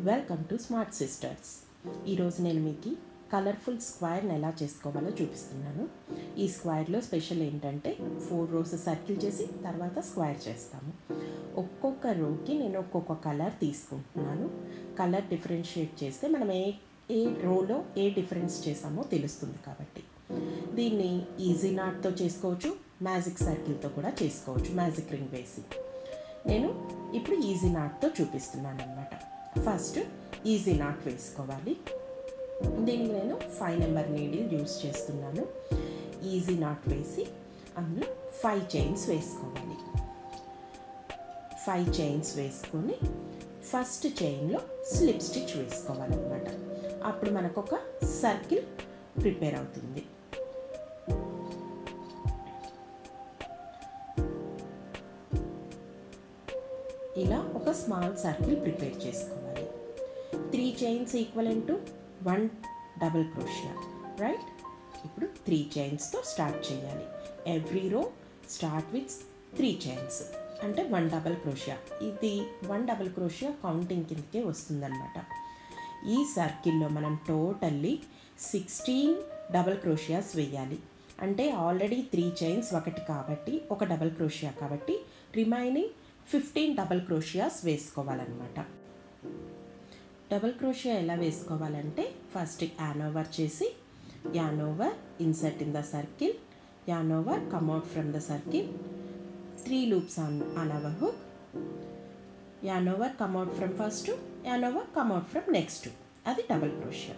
Welcome to smart sisters. ఈరోజు నేను మీకు కలర్ఫుల్ స్క్వేర్ని ఎలా చేసుకోవాలో చూపిస్తున్నాను. ఈ స్క్వేర్లో స్పెషల్ ఏంటంటే 4 రోస్ సర్కిల్ చేసి తర్వాత స్క్వేర్ చేస్తాము. ఒక్కొక్క రోకి నేను ఒక్కొక్క కలర్ తీసుకుంటున్నాను. కలర్ డిఫరెన్షియేట్ చేస్తే మనం ఏ రోలో ఏ డిఫరెన్స్ చేసామో తెలుస్తుంది. కాబట్టి దీన్ని ఈజీ నాట్తో చేసుకోవచ్చు, మ్యాజిక్ సర్కిల్తో కూడా చేసుకోవచ్చు, మ్యాజిక్ రింగ్ వేసి. నేను ఇప్పుడు ఈజీ నాట్తో చూపిస్తున్నాను అన్నమాట. ఫస్ట్ ఈజీ నాట్ వేసుకోవాలి. దీనికి నేను 5 నెంబర్ నీడిల్ యూస్ చేస్తున్నాను. ఈజీ నాట్ వేసి అందులో 5 చైన్స్ వేసుకోవాలి. 5 చైన్స్ వేసుకొని ఫస్ట్ చైన్లో స్లిప్ స్టిచ్ వేసుకోవాలన్నమాట. అప్పుడు మనకు ఒక సర్కిల్ ప్రిపేర్ అవుతుంది. ఇలా ఒక స్మాల్ సర్కిల్ ప్రిపేర్ చేసుకోవాలి. 3 chains equivalent to 1 double crochet, right? ఇప్పుడు 3 చైన్స్తో స్టార్ట్ చేయాలి. Every row start with 3 chains అంటే 1 డబుల్ క్రోషియా. ఇది 1 డబుల్ క్రోషియా కౌంటింగ్ కిందకే వస్తుందన్నమాట. ఈ సర్కిల్లో మనం టోటల్లీ 16 డబుల్ క్రోషియాస్ వేయాలి. అంటే ఆల్రెడీ 3 చైన్స్ ఒకటి కాబట్టి ఒక డబుల్ క్రోషియా కాబట్టి రిమైనింగ్ 15 డబుల్ క్రోషియాస్ వేసుకోవాలన్నమాట. డబుల్ క్రోషియా ఎలా వేసుకోవాలంటే ఫస్ట్ యాన్ ఓవర్ చేసి an over insert in the circle, an over come out from the circle, 3 loops on hour hook, an over come out from first, an over come out from next. అది double క్రోషియా.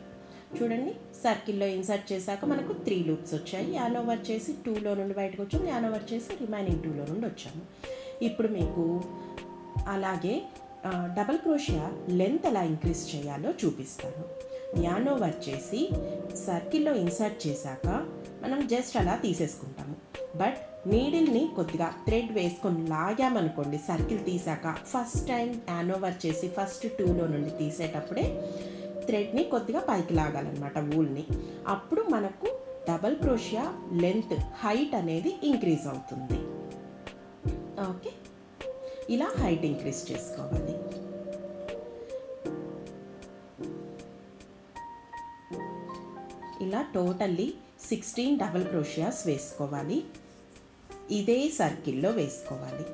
చూడండి, సర్కిల్లో insert చేశాక మనకు 3 loops వచ్చాయి. An over చేసి 2లో నుండి బయటకు వచ్చాము, యాన్ ఓవర్ చేసి రిమైనింగ్ 2లో నుండి వచ్చాము. ఇప్పుడు మీకు అలాగే డబల్ క్రోషియా లెంత్ ఎలా ఇంక్రీజ్ చేయాలో చూపిస్తాను. యాన్ ఓవర్ చేసి సర్కిల్లో ఇన్సర్ట్ చేశాక మనం జస్ట్ అలా తీసేసుకుంటాము. బట్ నీడిల్ని కొద్దిగా థ్రెడ్ వేసుకొని లాగామనుకోండి, సర్కిల్ తీసాక ఫస్ట్ టైం యాన్ ఓవర్ చేసి ఫస్ట్ 2లో నుండి తీసేటప్పుడే థ్రెడ్ని కొద్దిగా పైకి లాగాలన్నమాట, వూల్ని. అప్పుడు మనకు డబల్ క్రోషియా లెంత్ హైట్ అనేది ఇంక్రీజ్ అవుతుంది. ఓకే, ఇలా హైట్ ఇంక్రీజ్ చేసుకోవాలి. ఇలా టోటల్లీ 16 డబుల్ క్రోషియాస్ వేసుకోవాలి. ఇదే సర్కిల్లో వేసుకోవాలి.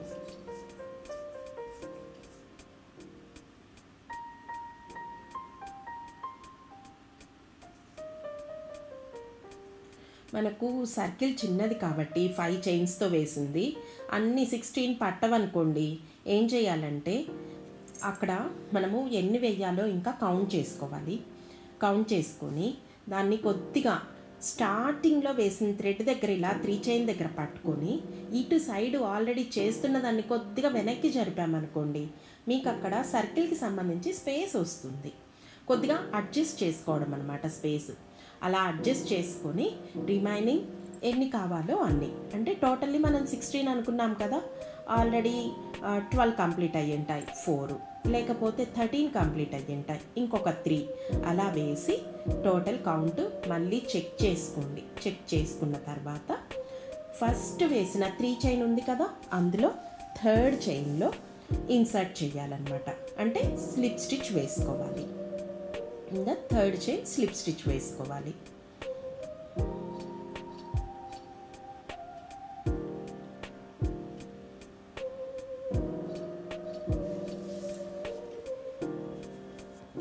మనకు సర్కిల్ చిన్నది కాబట్టి 5 చైన్స్తో వేసింది, అన్ని 16 పట్టవనుకోండి. ఏం చేయాలంటే అక్కడ మనము ఎన్ని వేయాలో ఇంకా కౌంట్ చేసుకోవాలి. కౌంట్ చేసుకొని దాన్ని కొద్దిగా స్టార్టింగ్లో వేసిన థ్రెడ్ దగ్గర ఇలా 3 చైన్ దగ్గర పట్టుకొని ఇటు సైడ్ ఆల్రెడీ చేస్తున్న దాన్ని కొద్దిగా వెనక్కి జరిపామనుకోండి, మీకు అక్కడ సర్కిల్కి సంబంధించి స్పేస్ వస్తుంది. కొద్దిగా అడ్జస్ట్ చేసుకోవడం అన్నమాట స్పేస్. అలా అడ్జస్ట్ చేసుకొని రిమైనింగ్ ఎన్ని కావాలో అన్ని, అంటే టోటల్లీ మనం 16 అనుకున్నాం కదా, ఆల్రెడీ 12 కంప్లీట్ అయ్యి ఉంటాయి, 4 లేకపోతే 13 కంప్లీట్ అయ్యి ఉంటాయి, ఇంకొక 3 అలా వేసి టోటల్ కౌంట్ మళ్ళీ చెక్ చేసుకోండి. చెక్ చేసుకున్న తర్వాత ఫస్ట్ వేసిన 3 చైన్ ఉంది కదా, అందులో 3rd చైన్లో ఇన్సర్ట్ చేయాలన్నమాట. అంటే స్లిప్ స్టిచ్ వేసుకోవాలి. ఇంకా 3rd చైన్ స్లిప్ స్టిచ్ వేసుకోవాలి.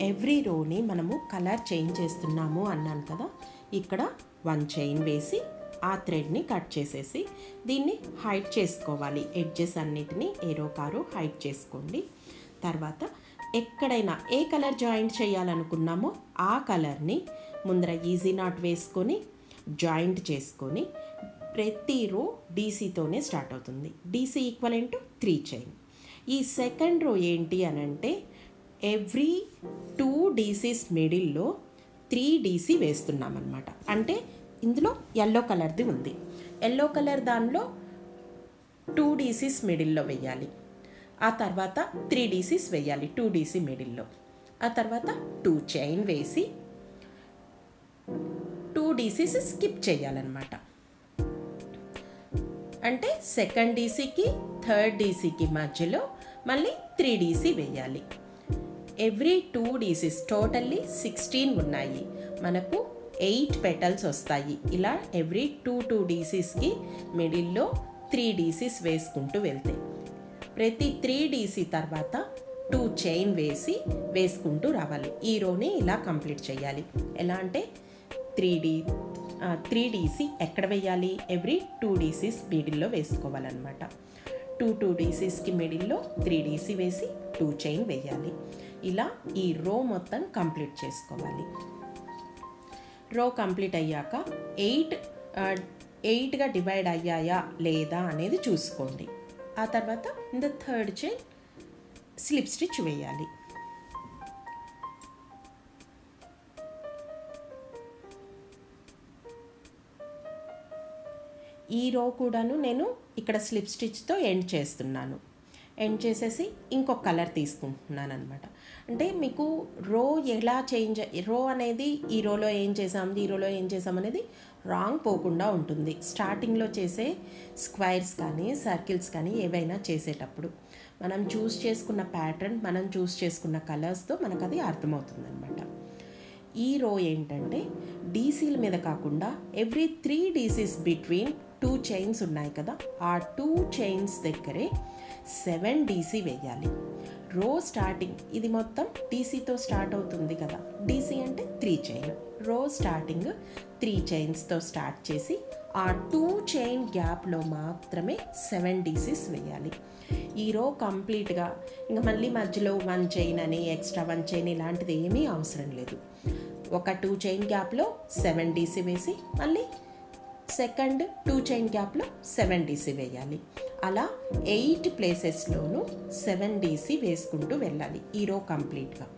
ఎవ్రీ రోని మనము కలర్ చేంజ్ చేస్తున్నాము అన్నాను కదా, ఇక్కడ 1 చైన్ వేసి ఆ థ్రెడ్ని కట్ చేసేసి దీన్ని హైట్ చేసుకోవాలి. ఎడ్జెస్ అన్నిటినీ ఏరో కారో హైట్ చేసుకోండి. తర్వాత ఎక్కడైనా ఏ కలర్ జాయింట్ చేయాలనుకున్నామో ఆ కలర్ని ముందర ఈజీ నాట్ వేసుకొని జాయింట్ చేసుకొని ప్రతి రో డీసీతోనే స్టార్ట్ అవుతుంది. DC equivalent to 3 chain. ఈ సెకండ్ రో ఏంటి అనంటే ఎవ్రీ 2 డీసీస్ మిడిల్లో 3 డీసీ వేస్తున్నాం అన్నమాట. అంటే ఇందులో ఎల్లో కలర్ది ఉంది, ఎల్లో కలర్ దానిలో 2 డీసీస్ మిడిల్లో వేయాలి. ఆ తర్వాత 3 డీసీస్ వేయాలి 2 డీసీ మిడిల్లో. ఆ తర్వాత 2 చైన్ వేసి 2 డీసీస్ స్కిప్ చేయాలన్నమాట. అంటే సెకండ్ డీసీకి థర్డ్ డీసీకి మధ్యలో మళ్ళీ 3 డీసీ వేయాలి. ఎవ్రీ 2 డీసీస్ టోటల్లీ 16 ఉన్నాయి, మనకు 8 పెటల్స్ వస్తాయి. ఇలా ఎవ్రీ 2 డీసీస్కి మిడిల్లో 3 డీసీస్ వేసుకుంటూ వెళ్తే ప్రతి 3 డీసీ తర్వాత 2 చైన్ వేసుకుంటూ రావాలి. ఈ రోని ఇలా కంప్లీట్ చేయాలి. ఎలా అంటే 3 డీసీ ఎక్కడ వేయాలి? ఎవ్రీ 2 డీసీస్ మిడిల్లో వేసుకోవాలన్నమాట. 2 డీసీస్కి మిడిల్లో 3 డీసీ వేసి 2 చైన్ వేయాలి. ఇలా ఈ రో మొత్తం కంప్లీట్ చేసుకోవాలి. రో కంప్లీట్ అయ్యాక 8గా డివైడ్ అయ్యాయా లేదా అనేది చూసుకోండి. ఆ తర్వాత in the third chain slip stitch వేయాలి. ఈ రో కూడాను నేను ఇక్కడ స్లిప్ స్టిచ్తో ఎండ్ చేస్తున్నాను. ఎండ్ చేసేసి ఇంకొక కలర్ తీసుకుంటున్నాను అనమాట. అంటే మీకు రో ఎలా రో అనేది ఈ రోలో ఏం చేసాం అనేది రాంగ్ పోకుండా ఉంటుంది. స్టార్టింగ్లో చేసే స్క్వైర్స్ కానీ సర్కిల్స్ కానీ ఏవైనా చేసేటప్పుడు మనం చూస్ చేసుకున్న ప్యాటర్న్, మనం చూస్ చేసుకున్న కలర్స్తో మనకు అది అర్థమవుతుంది అనమాట. ఈ రో ఏంటంటే డీసీల మీద కాకుండా ఎవ్రీ 3 డీసీస్ బిట్వీన్ 2 చైన్స్ ఉన్నాయి కదా, ఆ 2 చైన్స్ దగ్గరే 7 డీసీ వేయాలి. రో స్టార్టింగ్ ఇది మొత్తం డీసీతో స్టార్ట్ అవుతుంది కదా, డీసీ అంటే 3 చైన్. రో స్టార్టింగ్ 3 చైన్స్తో స్టార్ట్ చేసి ఆ 2 చైన్ గ్యాప్లో మాత్రమే 7 డీసీస్ వేయాలి. ఈ రో కంప్లీట్గా ఇంకా మళ్ళీ మధ్యలో 1 చైన్ అని ఎక్స్ట్రా 1 చైన్ ఇలాంటిది ఏమీ అవసరం లేదు. ఒక 2 చైన్ గ్యాప్లో 7 డీసీ వేసి మళ్ళీ సెకండ్ 2 చైన్ గ్యాప్లో 7 డీసీ వేయాలి. అలా 8 ప్లేసెస్లోనూ 7 డీసీ వేసుకుంటూ వెళ్ళాలి ఈ రో కంప్లీట్గా.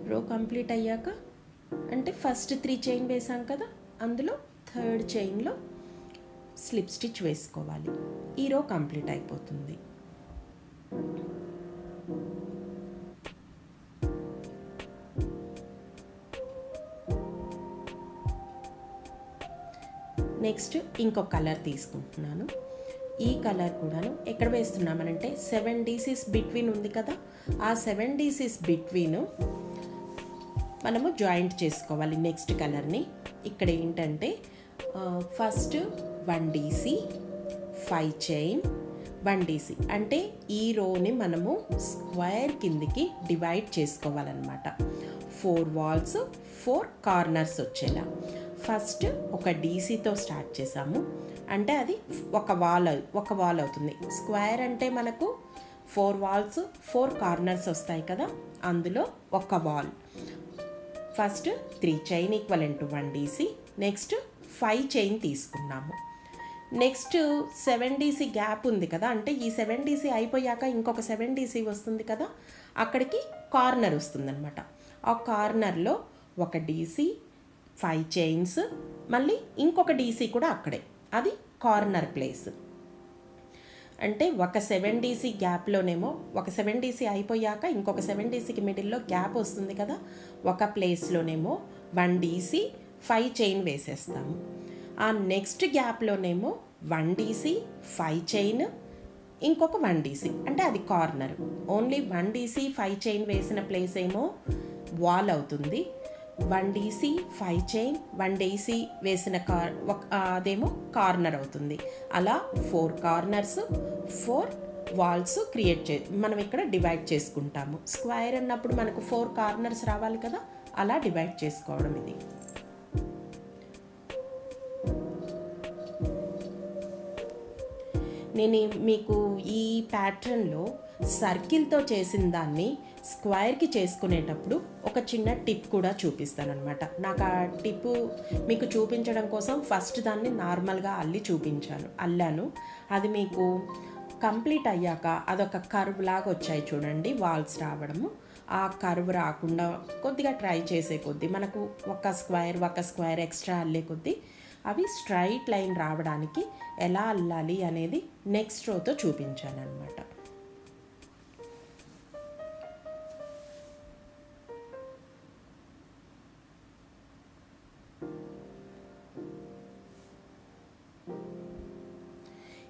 రో కంప్లీట్ అయ్యాక అంటే ఫస్ట్ 3 చైన్ వేసాం కదా, అందులో థర్డ్ చైన్లో స్లిప్ స్టిచ్ వేసుకోవాలి. ఈ రో కంప్లీట్ అయిపోతుంది. నెక్స్ట్ ఇంకొక కలర్ తీసుకుంటున్నాను. ఈ కలర్ కూడాను ఎక్కడ వేస్తున్నామనంటే 7 డీసీస్ బిట్వీన్ ఉంది కదా, ఆ 7 డీసీస్ బిట్వీన్ మనము జాయింట్ చేసుకోవాలి నెక్స్ట్ కలర్ని. ఇక్కడ ఏంటంటే ఫస్ట్ 1 డీసీ 5 చైన్ 1 డీసీ అంటే ఈ రోని మనము స్క్వేర్ కిందికి డివైడ్ చేసుకోవాలన్నమాట. 4 వాల్స్ 4 కార్నర్స్ వచ్చేలా. ఫస్ట్ ఒక డీసీతో స్టార్ట్ చేసాము అంటే అది ఒక వాల్ అవుతుంది. స్క్వేర్ అంటే మనకు 4 వాల్స్ 4 కార్నర్స్ వస్తాయి కదా, అందులో ఒక wall. First 3 chain equivalent 1 DC, next 5 chain తీసుకున్నాము. నెక్స్ట్ 7 డీసీ గ్యాప్ ఉంది కదా, అంటే ఈ 7 డీసీ అయిపోయాక ఇంకొక 7 డీసీ వస్తుంది కదా, అక్కడికి కార్నర్ వస్తుందన్నమాట. ఆ కార్నర్లో ఒక డీసీ 5 చైన్స్ మళ్ళీ ఇంకొక డీసీ కూడా అక్కడే, అది కార్నర్ ప్లేస్. అంటే ఒక 7 డీసీ గ్యాప్లోనేమో ఒక 7 డీసీ అయిపోయాక ఇంకొక 7 డీసీకి మిడిల్లో గ్యాప్ వస్తుంది కదా, ఒక ప్లేస్లోనేమో 1 డీసీ 5 చైన్ వేసేస్తాము. ఆ నెక్స్ట్ గ్యాప్లోనేమో 1 డీసీ 5 చైన్ ఇంకొక 1 డీసీ అంటే అది కార్నర్. ఓన్లీ 1 డీసీ 5 చైన్ వేసిన ప్లేస్ ఏమో వాల్ అవుతుంది. 1 డీసీ 5 చైన్ 1 డీసీ వేసిన అదేమో కార్నర్ అవుతుంది. అలా 4 కార్నర్స్ 4 వాల్స్ మనం ఇక్కడ డివైడ్ చేసుకుంటాము. స్క్వేర్ అన్నప్పుడు మనకు 4 కార్నర్స్ రావాలి కదా, అలా డివైడ్ చేసుకోవడం ఇది. నేను మీకు ఈ ప్యాటర్న్లో సర్కిల్తో చేసిన దాన్ని స్క్వేర్కి చేసుకునేటప్పుడు ఒక చిన్న టిప్ కూడా చూపిస్తానమాట. నాకు ఆ టిప్ మీకు చూపించడం కోసం ఫస్ట్ దాన్ని నార్మల్గా అల్లాను. అది మీకు కంప్లీట్ అయ్యాక అదొక కర్వ్ లాగా వచ్చాయి చూడండి, వాల్స్ రావడము. ఆ కర్వ్ రాకుండా కొద్దిగా ట్రై చేసే కొద్దీ మనకు ఒక స్క్వేర్ ఎక్స్ట్రా అల్లే కొద్దీ అవి స్ట్రైట్ లైన్ రావడానికి ఎలా అల్లాలి అనేది నెక్స్ట్ రోతో చూపించాను అనమాట.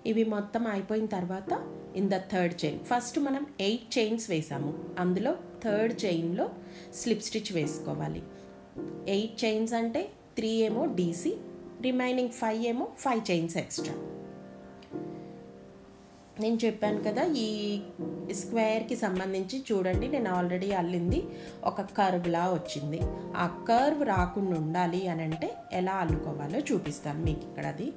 ఇవి మొత్తం అయిపోయిన తర్వాత in the third chain first మనం 8 చైన్స్ వేసాము, అందులో థర్డ్ చైన్లో స్లిప్ స్టిచ్ వేసుకోవాలి. 8 చైన్స్ అంటే 3 ఏమో డీసీ, రిమైనింగ్ 5 ఏమో 5 చైన్స్ ఎక్స్ట్రా. నేను చెప్పాను కదా ఈ స్క్వేర్కి సంబంధించి చూడండి, నేను ఆల్రెడీ అల్లింది ఒక కర్వ్లా వచ్చింది. ఆ కర్వ్ రాకుండా ఉండాలి అని అంటే ఎలా అల్లుకోవాలో చూపిస్తాను మీకు ఇక్కడ. అది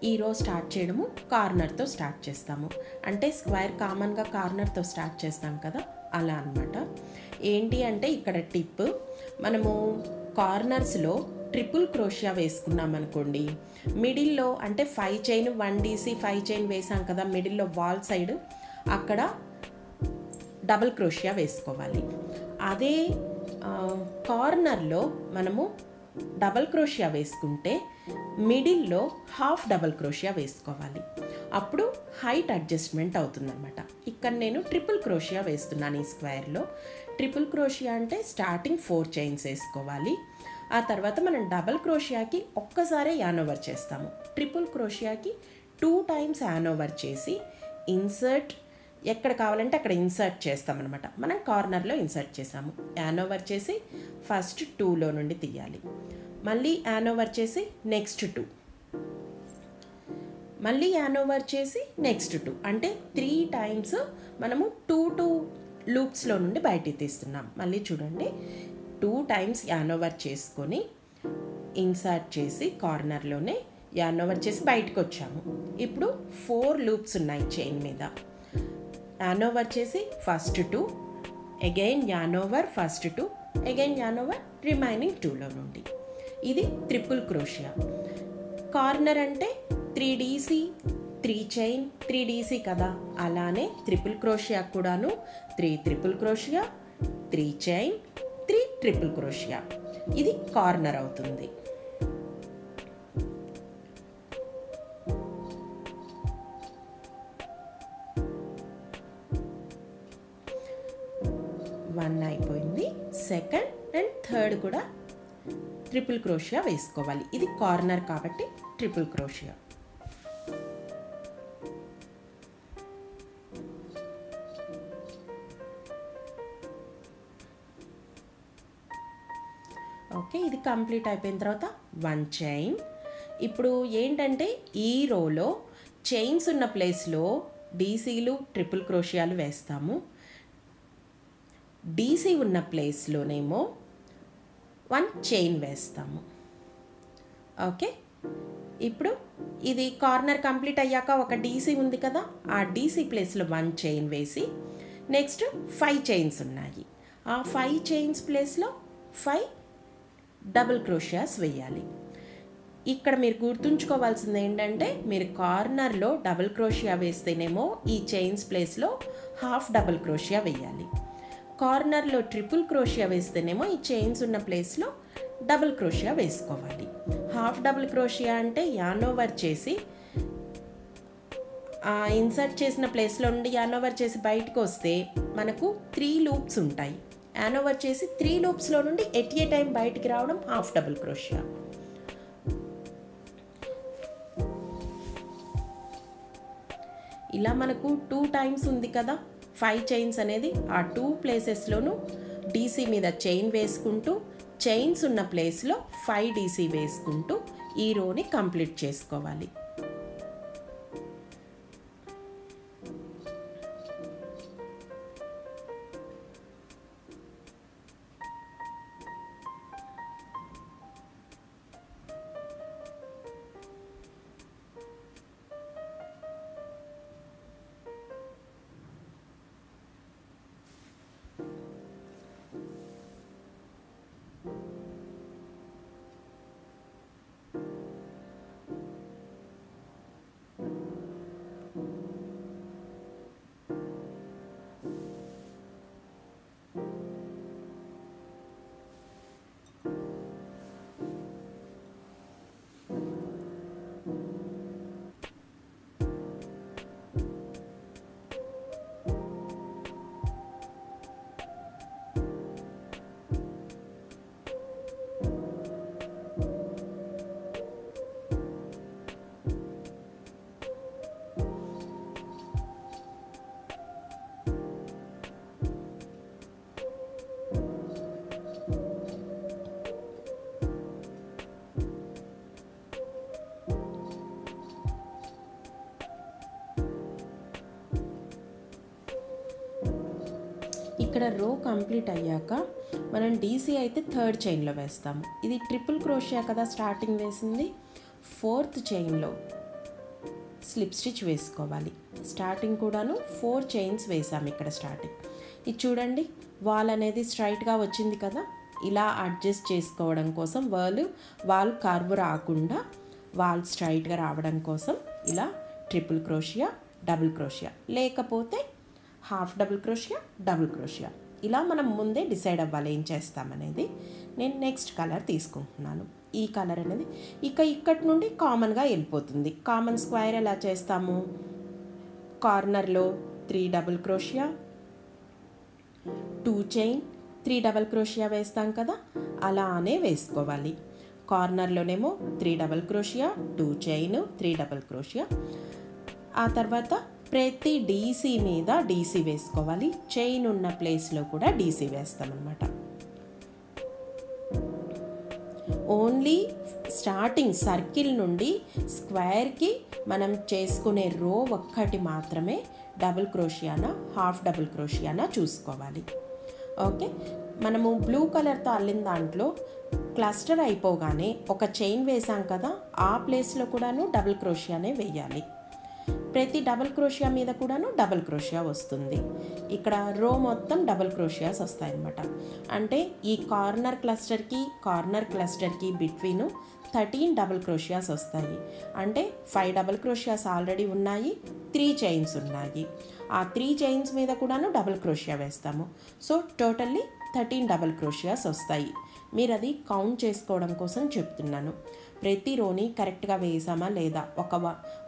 ఈ రో స్టార్ట్ చేయడము కార్నర్తో స్టార్ట్ చేస్తాము, అంటే స్క్వేర్ కామన్గా కార్నర్తో స్టార్ట్ చేస్తాం కదా అలా అనమాట. ఏంటి అంటే ఇక్కడ టిప్, మనము కార్నర్స్లో ట్రిపుల్ క్రోషియా వేసుకున్నాం అనుకోండి, మిడిల్లో అంటే 5 చైన్ 1 డీసీ 5 చైన్ వేసాం కదా మిడిల్లో వాల్ సైడ్, అక్కడ డబుల్ క్రోషియా వేసుకోవాలి. అదే కార్నర్లో మనము డబల్ క్రోషియా వేసుకుంటే మిడిల్లో హాఫ్ డబల్ క్రోషియా వేసుకోవాలి, అప్పుడు హైట్ అడ్జస్ట్మెంట్ అవుతుందన్నమాట. ఇక్కడ నేను ట్రిపుల్ క్రోషియా వేస్తున్నాను ఈ స్క్వేర్లో. ట్రిపుల్ క్రోషియా అంటే స్టార్టింగ్ 4 చైన్స్ వేసుకోవాలి, ఆ తర్వాత మనం డబల్ క్రోషియాకి ఒక్కసారే యానోవర్ చేస్తాము. ట్రిపుల్ క్రోషియాకి 2 టైమ్స్ యానోవర్ చేసి ఇన్సర్ట్ ఎక్కడ కావాలంటే అక్కడ ఇన్సర్ట్ చేస్తామన్నమాట. మనం కార్నర్లో ఇన్సర్ట్ చేసాము, యానోవర్ చేసి ఫస్ట్ 2లో నుండి తీయాలి, మళ్ళీ యానోవర్ చేసి నెక్స్ట్ 2, మళ్ళీ యానోవర్ చేసి నెక్స్ట్ 2, అంటే 3 టైమ్స్ మనము 2 లూప్స్లో నుండి బయటికి తీస్తున్నాం. మళ్ళీ చూడండి, 2 టైమ్స్ యానోవర్ చేసుకొని ఇన్సర్ట్ చేసి కార్నర్లోనే యానోవర్ చేసి బయటకు వచ్చాము. ఇప్పుడు 4 లూప్స్ ఉన్నాయి చైన్ మీద. యానోవర్ చేసి first 2, again yarn over first 2, again yarn over remaining 2లో నుండి. ఇది ట్రిపుల్ క్రోషియా. కార్నర్ అంటే 3 డీసీ 3 చైన్ 3 డీసీ కదా, అలానే ట్రిపుల్ క్రోషియా కూడాను 3 ట్రిపుల్ క్రోషియా 3 చైన్ 3 ట్రిపుల్ క్రోషియా, ఇది కార్నర్ అవుతుంది. వన్ అయిపోయింది, సెకండ్ అండ్ థర్డ్ కూడా ట్రిపుల్ క్రోషియా వేసుకోవాలి. ఇది కార్నర్ కాబట్టి ట్రిపుల్ క్రోషియా. ఓకే, ఇది కంప్లీట్ అయిపోయిన తర్వాత 1 చైన్. ఇప్పుడు ఏంటంటే ఈ రోలో చైన్స్ ఉన్న ప్లేస్లో డీసీలు ట్రిపుల్ క్రోషియాలు వేస్తాము, డీసీ ఉన్న ప్లేస్లోనేమో 1 చైన్ వేస్తాము. ఓకే, ఇప్పుడు ఇది కార్నర్ కంప్లీట్ అయ్యాక ఒక డీసీ ఉంది కదా, ఆ డీసీ ప్లేస్లో 1 చైన్ వేసి నెక్స్ట్ 5 చైన్స్ ఉన్నాయి, ఆ 5 చైన్స్ ప్లేస్లో 5 డబుల్ క్రోషియాస్ వేయాలి. ఇక్కడ మీరు గుర్తుంచుకోవాల్సింది ఏంటంటే, మీరు కార్నర్లో డబుల్ క్రోషియా వేస్తేనేమో ఈ చైన్స్ ప్లేస్లో హాఫ్ డబుల్ క్రోషియా వేయాలి, కార్నర్లో ట్రిపుల్ క్రోషియా వేస్తేనేమో ఈ చైన్స్ ఉన్న ప్లేస్లో డబుల్ క్రోషియా వేసుకోవాలి. హాఫ్ డబుల్ క్రోషియా అంటే యానోవర్ చేసి ఇన్సర్ట్ చేసిన ప్లేస్లో నుండి యానోవర్ చేసి బయటకు వస్తే మనకు 3 లూప్స్ ఉంటాయి. యానోవర్ చేసి 3 లూప్స్లో నుండి ఎట్ ఏ టైం బయటికి రావడం హాఫ్ డబుల్ క్రోషియా. ఇలా మనకు 2 టైమ్స్ ఉంది కదా 5 చైన్స్ అనేది, ఆ 2 ప్లేసెస్లోనూ డీసీ మీద చైన్ వేసుకుంటూ చైన్స్ ఉన్న ప్లేస్లో 5 డీసీ వేసుకుంటూ ఈ రోని కంప్లీట్ చేసుకోవాలి. ఇక్కడ రో కంప్లీట్ అయ్యాక మనం డీసీ అయితే థర్డ్ చైన్లో వేస్తాము. ఇది ట్రిపుల్ క్రోషియా కదా స్టార్టింగ్ వేసింది, ఫోర్త్ చైన్లో స్లిప్ స్టిచ్ వేసుకోవాలి. స్టార్టింగ్ కూడాను 4 చైన్స్ వేసాము ఇక్కడ స్టార్టింగ్. ఇది చూడండి, వాల్ అనేది స్ట్రైట్గా వచ్చింది కదా, ఇలా అడ్జస్ట్ చేసుకోవడం కోసం వాల్ కర్వ్ రాకుండా వాల్ స్ట్రైట్గా రావడం కోసం ఇలా ట్రిపుల్ క్రోషియా, డబుల్ క్రోషియా, లేకపోతే హాఫ్ డబుల్ క్రోషియా, డబుల్ క్రోషియా, ఇలా మనం ముందే డిసైడ్ అవ్వాలి ఏం చేస్తామనేది. నేను నెక్స్ట్ కలర్ తీసుకుంటున్నాను. ఈ కలర్ అనేది ఇక్కడి నుండి కామన్గా వెళ్ళిపోతుంది. కామన్ స్క్వేర్ ఎలా చేస్తాము, కార్నర్లో 3 డబుల్ క్రోషియా, 2 చైన్, 3 డబుల్ క్రోషియా వేస్తాం కదా, అలానే వేసుకోవాలి. కార్నర్లోనేమో 3 డబుల్ క్రోషియా, 2 చైన్, 3 డబుల్ క్రోషియా. ఆ తర్వాత ప్రతి డీసీ మీద డీసీ వేసుకోవాలి. చైన్ ఉన్న ప్లేస్లో కూడా డీసీ వేస్తామన్నమాట. ఓన్లీ స్టార్టింగ్ సర్కిల్ నుండి స్క్వేర్కి మనం చేసుకునే రో ఒక్కటి మాత్రమే డబుల్ క్రోషియానా హాఫ్ డబుల్ క్రోషియానా చూసుకోవాలి. ఓకే, మనము బ్లూ కలర్తో అల్లిన దాంట్లో క్లస్టర్ అయిపోగానే ఒక చైన్ వేసాం కదా, ఆ ప్లేస్లో కూడాను డబుల్ క్రోషియానే వేయాలి. ప్రతి డబుల్ క్రోషియా మీద కూడాను డబుల్ క్రోషియా వస్తుంది. ఇక్కడ రో మొత్తం డబుల్ క్రోషియాస్ వస్తాయన్నమాట. అంటే ఈ కార్నర్ క్లస్టర్కి బిట్వీను 13 డబుల్ క్రోషియాస్ వస్తాయి. అంటే 5 డబుల్ క్రోషియాస్ ఆల్రెడీ ఉన్నాయి, 3 చైన్స్ ఉన్నాయి. ఆ 3 చైన్స్ మీద కూడాను డబుల్ క్రోషియా వేస్తాము. సో టోటల్లీ 13 డబుల్ క్రోషియాస్ వస్తాయి. మీరు అది కౌంట్ చేసుకోవడం కోసం చెప్తున్నాను. ప్రతి రోని కరెక్ట్గా వేసామా లేదా,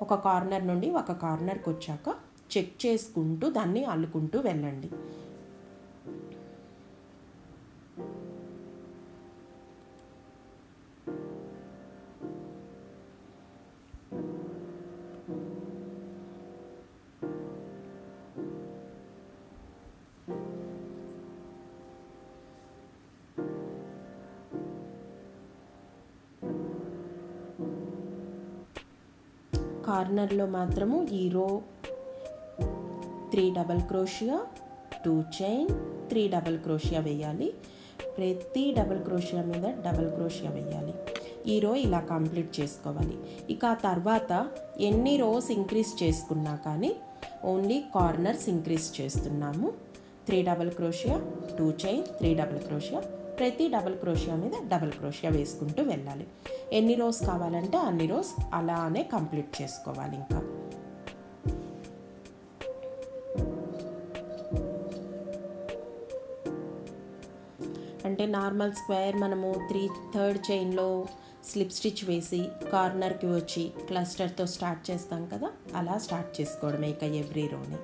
ఒక కార్నర్ నుండి ఒక కార్నర్కి వచ్చాక చెక్ చేసుకుంటూ దాన్ని అల్లుకుంటూ వెళ్ళండి. కార్నర్లో మాత్రము ఈ రో 3 డబల్ క్రోషియా, 2 చైన్, 3 డబల్ క్రోషియా వేయాలి. ప్రతి డబల్ క్రోషియా మీద డబల్ క్రోషియా వేయాలి. ఈ రో ఇలా కంప్లీట్ చేసుకోవాలి. ఇక ఆ తర్వాత ఎన్ని రోస్ ఇంక్రీజ్ చేసుకున్నా కానీ ఓన్లీ కార్నర్స్ ఇంక్రీజ్ చేస్తున్నాము. 3 డబల్ క్రోషియా, 2 చైన్, 3 డబల్ క్రోషియా, ప్రతి డబుల్ క్రోషియా మీద డబుల్ క్రోషియా వేసుకుంటూ వెళ్ళాలి. ఎన్ని రోస్ కావాలంటే అన్ని రోస్ అలానే కంప్లీట్ చేసుకోవాలి. ఇంకా అంటే నార్మల్ స్క్వేర్ మనము 3/3 చైన్లో స్లిప్ స్టిచ్ వేసి కార్నర్కి వచ్చి క్లస్టర్తో స్టార్ట్ చేస్తాం కదా, అలా స్టార్ట్ చేసుకోవడమే ఇక ఎవ్రీ రోని.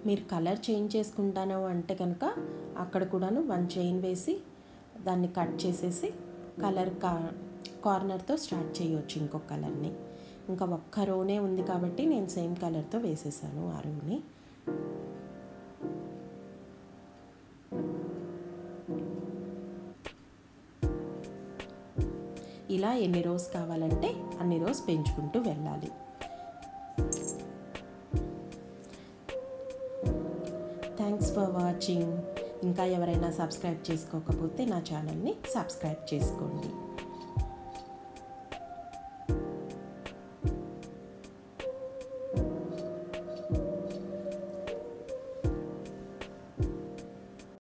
మీరు కలర్ చేంజ్ చేసుకుంటాను అంటే కనుక అక్కడ కూడాను 1 చైన్ వేసి దాన్ని కట్ చేసేసి కార్నర్తో స్టార్ట్ చేయవచ్చు ఇంకొక కలర్ని. ఇంకా ఒక్క రోనే ఉంది కాబట్టి నేను సేమ్ కలర్తో వేసేసాను ఆ రోని. ఇలా ఎన్ని రోస్ కావాలంటే అన్ని రోస్ పెంచుకుంటూ వెళ్ళాలి. Thanks for watching. ఇంకా ఎవరైనా సబ్స్క్రైబ్ చేసుకోకపోతే నా ఛానల్ని సబ్స్క్రైబ్ చేసుకోండి.